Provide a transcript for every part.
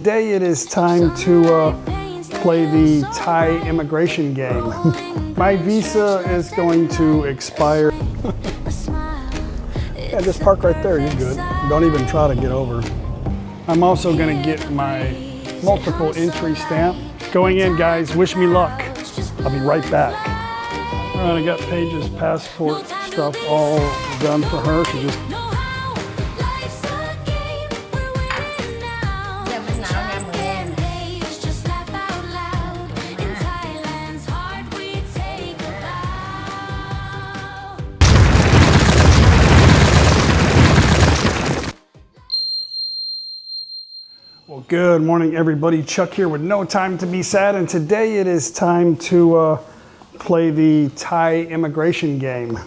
Today it is time to play the Thai immigration game. My visa is going to expire. Yeah, just park right there, you're good. Don't even try to get over. I'm also gonna get my multiple entry stamp. Going in, guys, wish me luck. I'll be right back. All right, I got Paige's passport stuff all done for her. She just Well, good morning, everybody. Chuck here with No Time to Be Sad, and today it is time to play the Thai immigration game.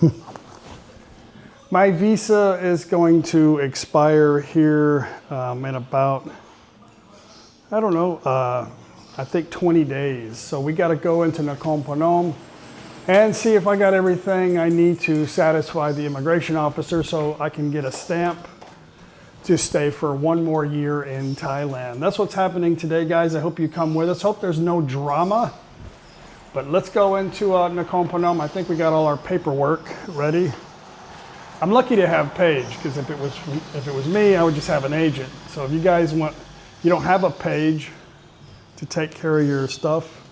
My visa is going to expire here in about, I don't know, I think 20 days. So we got to go into NakhonPhanom and see if I got everything I need to satisfy the immigration officer so I can get a stamp to stay for one more year in Thailand. That's what's happening today, guys. I hope you come with us. Hope there's no drama. But let's go into NakhonPhanom. I think we got all our paperwork ready. I'm lucky to have Paige, because if it was me, I would just have an agent. So if you guys you don't have a Paige to take care of your stuff,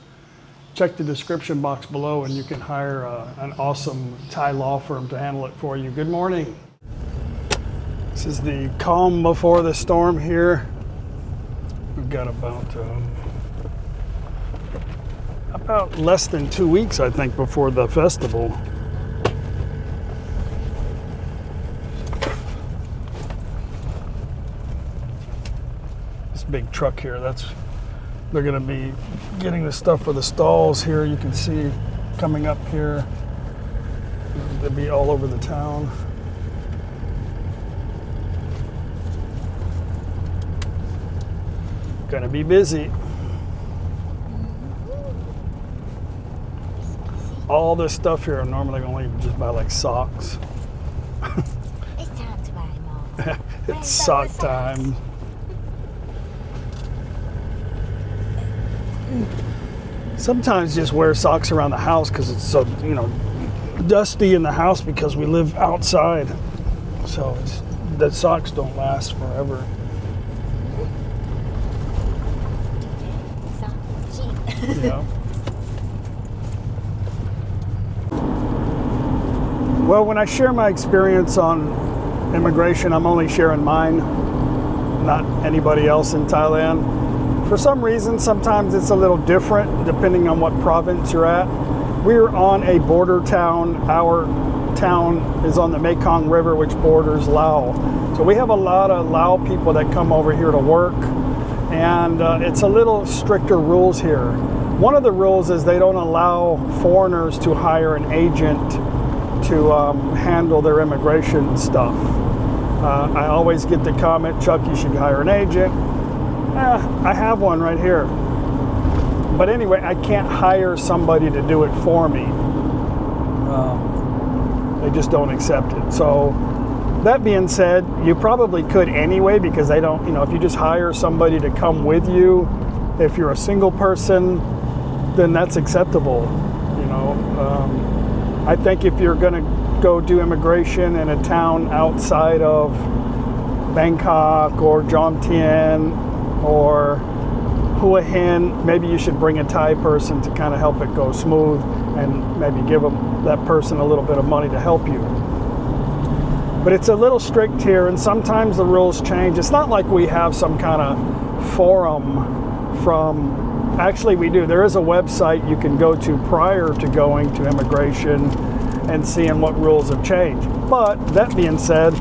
check the description box below and you can hire an awesome Thai law firm to handle it for you. Good morning. This is the calm before the storm here. We've got about less than 2 weeks, I think, before the festival. This big truck here, they're gonna be getting the stuff for the stalls here. You can see coming up here. They'll be all over the town. Gonna be busy. All this stuff here, I'm normally only just buy like socks. It's time to buy more. It's sock time. Sometimes just wear socks around the house because it's so, dusty in the house because we live outside. So the socks don't last forever. Yeah. Well, when I share my experience on immigration, I'm only sharing mine, not anybody else in Thailand. For some reason, sometimes it's a little different depending on what province you're at. We're on a border town. Our town is on the Mekong River, which borders Laos. So we have a lot of Lao people that come over here to work. And it's a little stricter rules here. One of the rules is they don't allow foreigners to hire an agent to handle their immigration stuff. I always get the comment, Chuck, you should hire an agent. I have one right here. But anyway, I can't hire somebody to do it for me. They just don't accept it. So that being said, you probably could anyway, because they don't, if you just hire somebody to come with you, if you're a single person, then that's acceptable. I think if you're going to go do immigration in a town outside of Bangkok or Jomtien or Hua Hin, maybe you should bring a Thai person to kind of help it go smooth and maybe give that person a little bit of money to help you. But it's a little strict here, and sometimes the rules change. It's not like we have some kind of forum actually we do. There is a website you can go to prior to going to immigration and seeing what rules have changed. But that being said,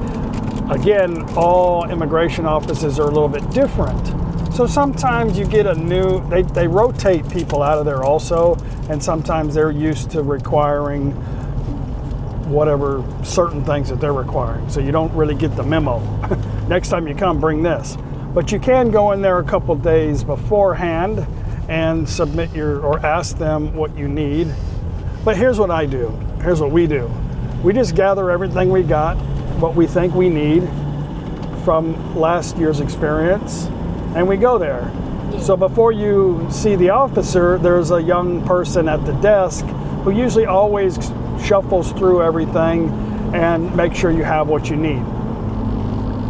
again, all immigration offices are a little bit different. So sometimes you get they rotate people out of there also, and sometimes they're used to requiring whatever certain things that they're requiring. So you don't really get the memo. Next time you come, bring this. But you can go in there a couple days beforehand and submit or ask them what you need. But here's what I do. Here's what we do. We just gather everything we got, what we think we need from last year's experience, and we go there. So before you see the officer, there's a young person at the desk who usually always shuffles through everything and make sure you have what you need.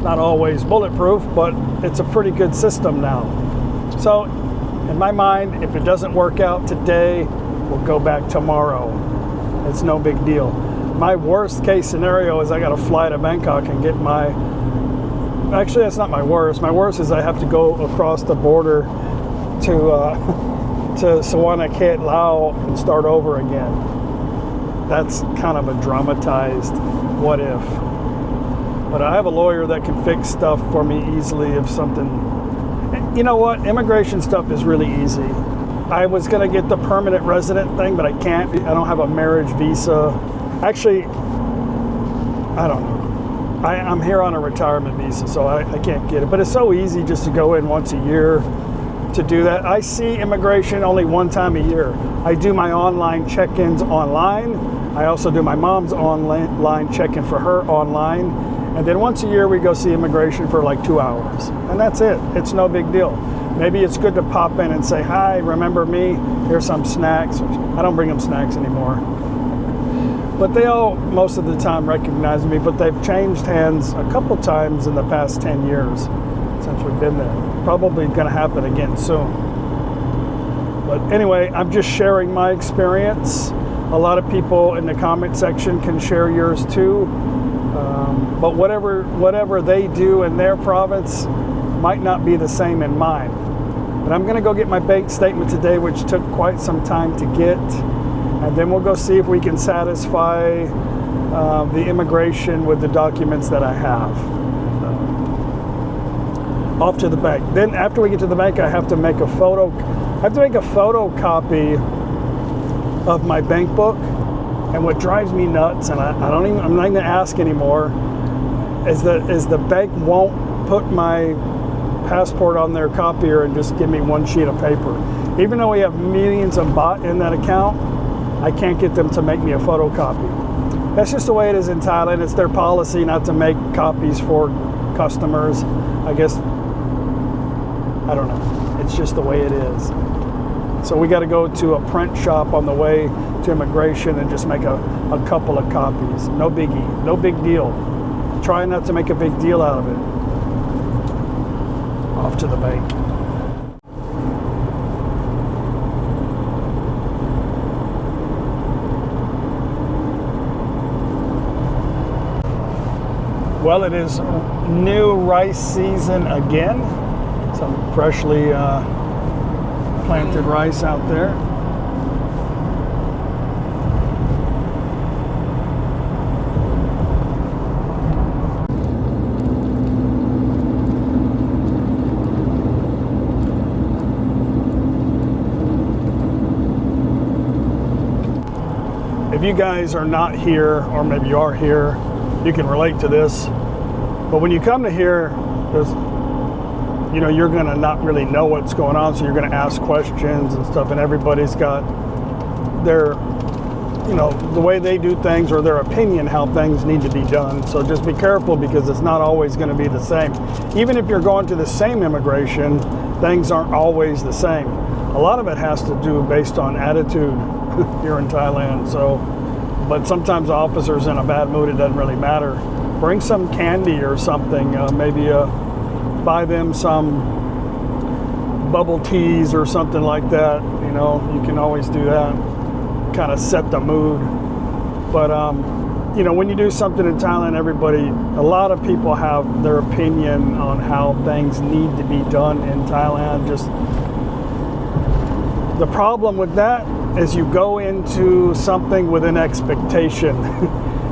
Not always bulletproof, but it's a pretty good system now. So in my mind, if it doesn't work out today, we'll go back tomorrow. It's no big deal. My worst case scenario is I got to fly to Bangkok and get my, actually that's not my worst. My worst is I have to go across the border to Hunnicutt, Laos and start over again. That's kind of a dramatized what if. But I have a lawyer that can fix stuff for me easily if something, you know what, immigration stuff is really easy. I was going to get the permanent resident thing, but I can't. I don't have a marriage visa. Actually, I don't know. I'm here on a retirement visa, so I can't get it. But it's so easy just to go in once a year to do that. I see immigration only one time a year. I do my online check-ins online. I also do my mom's online check-in for her online. And then once a year we go see immigration for like 2 hours. And that's it. It's no big deal. Maybe it's good to pop in and say, hi, remember me? Here's some snacks. I don't bring them snacks anymore. But they all, most of the time, recognize me. But they've changed hands a couple times in the past 10 years since we've been there. Probably going to happen again soon. But anyway, I'm just sharing my experience. A lot of people in the comment section can share yours too. But whatever they do in their province might not be the same in mine. But I'm going to go get my bank statement today, which took quite some time to get. And then we'll go see if we can satisfy the immigration with the documents that I have. Off to the bank. Then after we get to the bank, I have to make a photocopy of my bank book. And what drives me nuts, and I'm not going to ask anymore, is the bank won't put my passport on their copier and just give me one sheet of paper. Even though we have millions of baht in that account, I can't get them to make me a photocopy. That's just the way it is in Thailand. It's their policy not to make copies for customers. I guess, I don't know. It's just the way it is. So we got to go to a print shop on the way to immigration and just make a couple of copies. No biggie, no big deal. Try not to make a big deal out of it. Off to the bank. Well, it is new rice season again. Some freshly planted rice out there. If you guys are not here, or maybe you are here, you can relate to this. But when you come to here, there's, you know, you're going to not really know what's going on, so you're going to ask questions and stuff, and everybody's got their, you know, the way they do things or their opinion how things need to be done. So just be careful, because it's not always going to be the same. Even if you're going to the same immigration, things aren't always the same. A lot of it has to do based on attitude here in Thailand. So, but sometimes the officer's in a bad mood, it doesn't really matter. Bring some candy or something, maybe buy them some bubble teas or something like that. You know, you can always do that, kind of set the mood. But you know, when you do something in Thailand, a lot of people have their opinion on how things need to be done in Thailand. Just the problem with that is you go into something with an expectation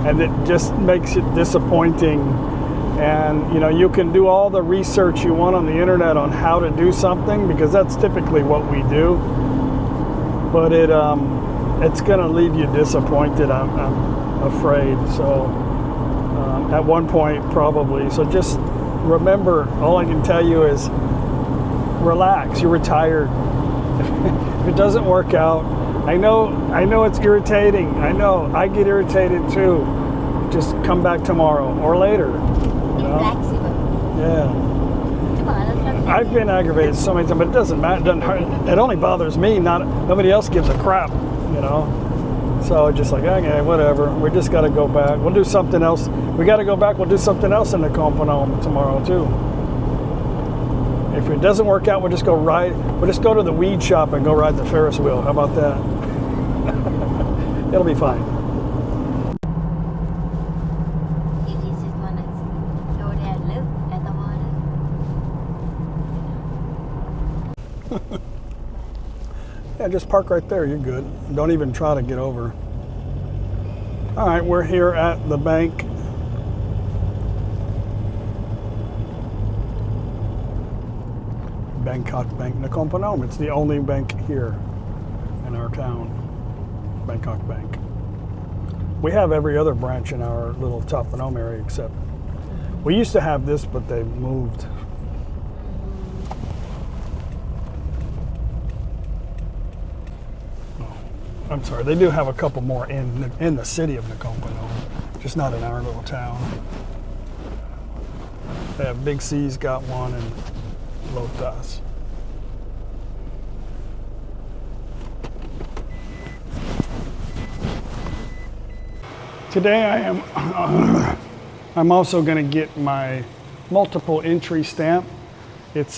and it just makes it disappointing. And you know, you can do all the research you want on the internet on how to do something, because that's typically what we do, but it's gonna leave you disappointed, I'm afraid. So at one point probably. So just remember, all I can tell you is relax. You're retired. If it doesn't work out, I know it's irritating. I know, I get irritated too. Just come back tomorrow or later. Be flexible. Yeah. Come on, let's I've been aggravated so many times, but it doesn't matter. It doesn't hurt. It only bothers me. Nobody else gives a crap, you know. So just like, okay, whatever. We just got to go back. We'll do something else. We got to go back. We'll do something else in NakhonPhanom tomorrow too. If it doesn't work out, we'll just go ride. We'll just go to the weed shop and go ride the Ferris wheel. How about that? It'll be fine. You just want to go there and look at the water. Yeah, just park right there. You're good. Don't even try to get over. All right, we're here at the bank. Bangkok Bank, NakhonPhanom. It's the only bank here in our town. Bangkok Bank. We have every other branch in our little ThatPhanom area except we used to have this, but they moved. I'm sorry, they do have a couple more in the city of NakhonPhanom, just not in our little town. They have Big C's got one and Lotus. Today I'm also going to get my multiple entry stamp. It's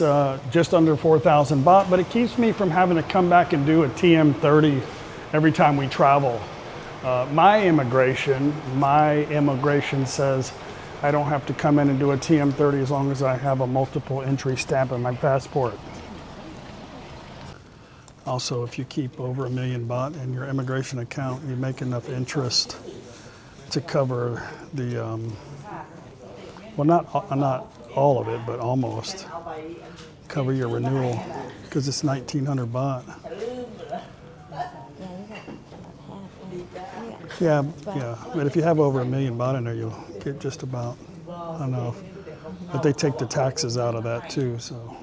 just under 4,000 baht, but it keeps me from having to come back and do a TM30 every time we travel. My immigration says I don't have to come in and do a TM30 as long as I have a multiple entry stamp in my passport. Also, if you keep over 1 million baht in your immigration account, you make enough interest to cover the, well, not all of it, but almost cover your renewal because it's 1,900 baht. Yeah, but if you have over 1 million baht in there, you'll get just about enough. But they take the taxes out of that too, so.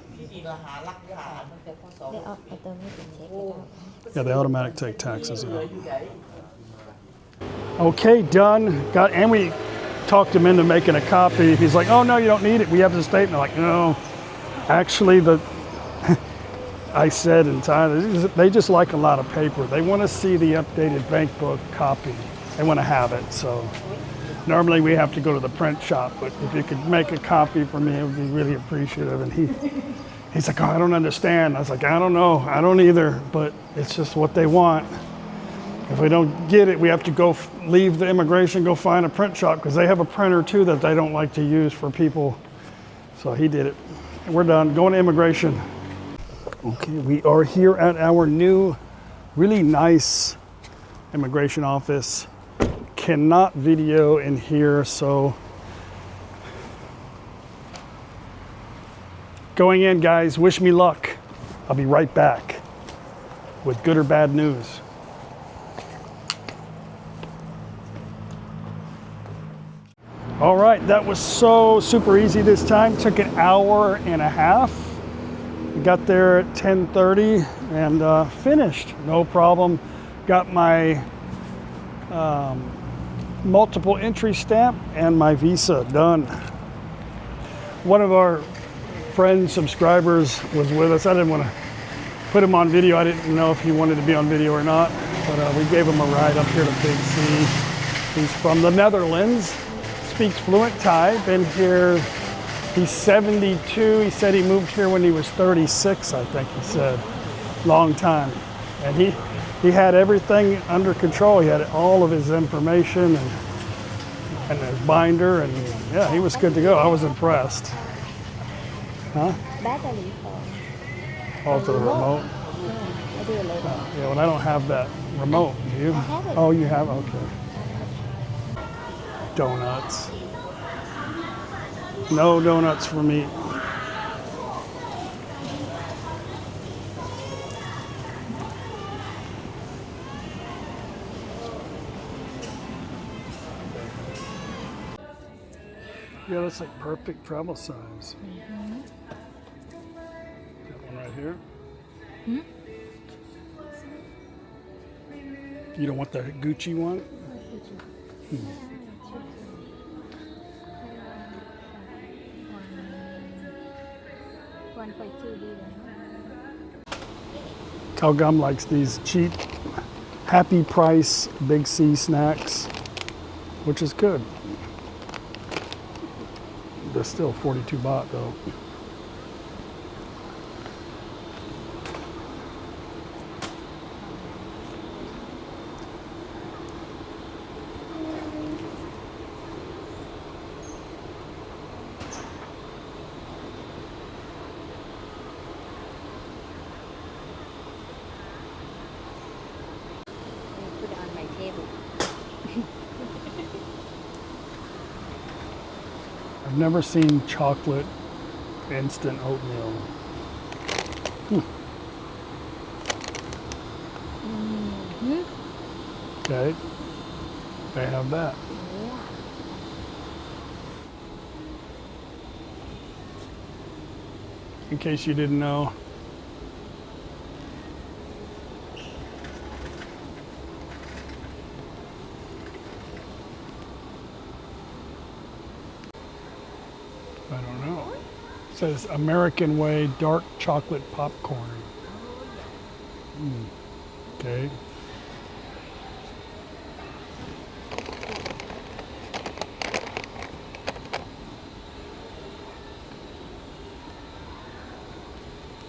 Yeah, they automatic take taxes out. Okay, done. And we talked him into making a copy. He's like, oh no, you don't need it. We have the statement. Like, no, actually I said in Thailand, they just like a lot of paper. They want to see the updated bank book copy. They want to have it. So normally we have to go to the print shop, but if you could make a copy for me, it would be really appreciative. And he's like, oh, I don't understand. I was like, I don't know. I don't either, but it's just what they want. If we don't get it, we have to go leave the immigration, go find a print shop because they have a printer too that they don't like to use for people. So he did it. We're done. Going to immigration. Okay, we are here at our new, really nice immigration office. Cannot video in here, so going in, guys. Wish me luck. I'll be right back with good or bad news. All right, that was so super easy this time. Took an hour and a half. We got there at 10:30 and finished, no problem. Got my multiple entry stamp and my visa done. One of our friend subscribers was with us. I didn't want to put him on video. I didn't know if he wanted to be on video or not, but we gave him a ride up here to Big C. He's from the Netherlands, speaks fluent Thai, been here. He's 72. He said he moved here when he was 36, I think he said. Long time. And he had everything under control. He had all of his information and his binder, and yeah, he was good to go. I was impressed. Huh? Battery for Oh, to the remote? I do it later. Yeah, well, I don't have that remote. Do you? I have it. Oh, you have? Okay. Donuts. No donuts for me. Yeah, that's like perfect travel size. Mm-hmm. That one right here. Hmm? You don't want the Gucci one? 1.2 billion. Cal Gum likes these cheap, happy price, big C snacks, which is good. They're still 42 baht though. Put it on my table. I've never seen chocolate instant oatmeal. Okay, they have that. Yeah. In case you didn't know. I don't know. It says American Way dark chocolate popcorn. Okay.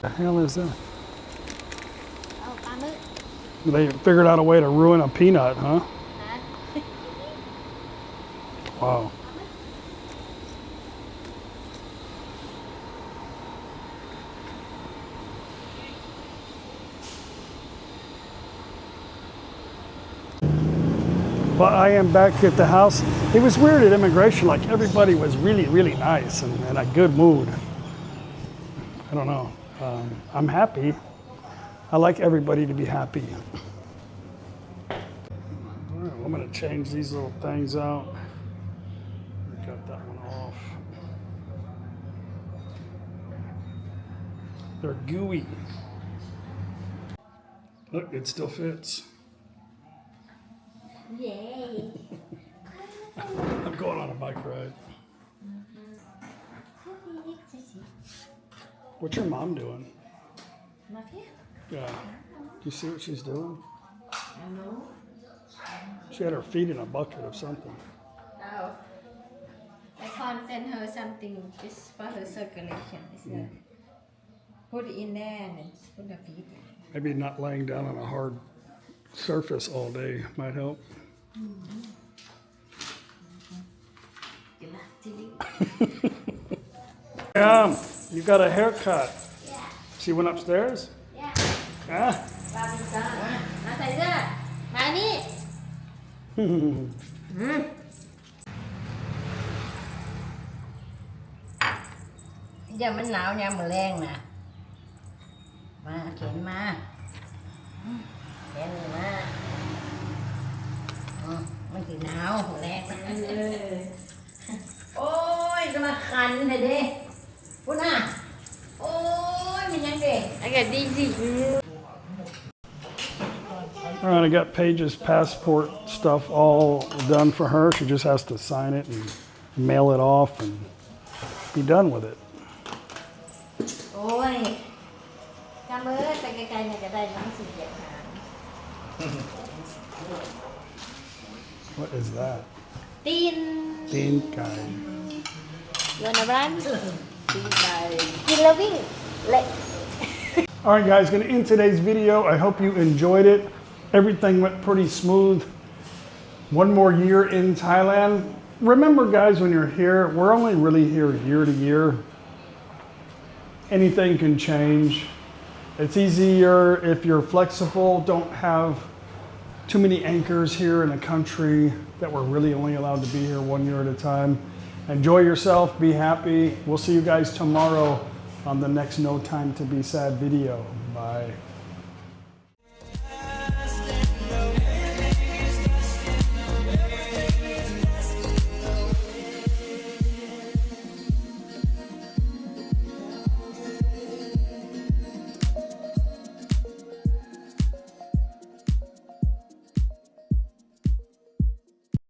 The hell is that? Oh, ปลาหมึก They figured out a way to ruin a peanut, huh? นะ Wow. Well, I am back at the house. It was weird at immigration, like everybody was really, really nice and in a good mood. I don't know. I'm happy. I like everybody to be happy. All right, I'm gonna change these little things out. Got that one off. They're gooey. Look, it still fits. เย้ I'm going on a bike ride. What's your mom doing? มาเพี้ย Yeah. Do you see what she's doing? I know. She had her feet in a bucket of something. Oh. I can't send her something just for her circulation. It's put it in there and then put the feet. Maybe not laying down on a hard surface all day might help. Good luck to you. You got a haircut. Yeah. She went upstairs? Yeah. Ah. ปลาพิซซ่ามาใส่เสื้อมานี่ เดี๋ยวมันหนาวยามมื้อแรงนะมาเข็นมาเข็นมามันสิหนาวมื้อแรงนะโอ้ยจะมาคันเถอะเด้พุ่นน่ะโอ้ยมันยังเด็กไอ้กะดีสิ All right, I got Paige's passport stuff all done for her. She just has to sign it and mail it off and be done with it. โอ้ยจำเบอร์ไปไกลๆเนี่ยจะได้น้องสีเขียวหาง What is that? ตีน Bean guy. โยนร้านตีนไก่กินแล้ววิ่งเละ All right, guys, going to end today's video. I hope you enjoyed it. Everything went pretty smooth. One more year in Thailand. Remember, guys, when you're here, we're only really here year to year. Anything can change. It's easier if you're flexible, don't have too many anchors here in a country that we're really only allowed to be here 1 year at a time. Enjoy yourself, be happy. We'll see you guys tomorrow on the next No Time to Be Sad video. Bye.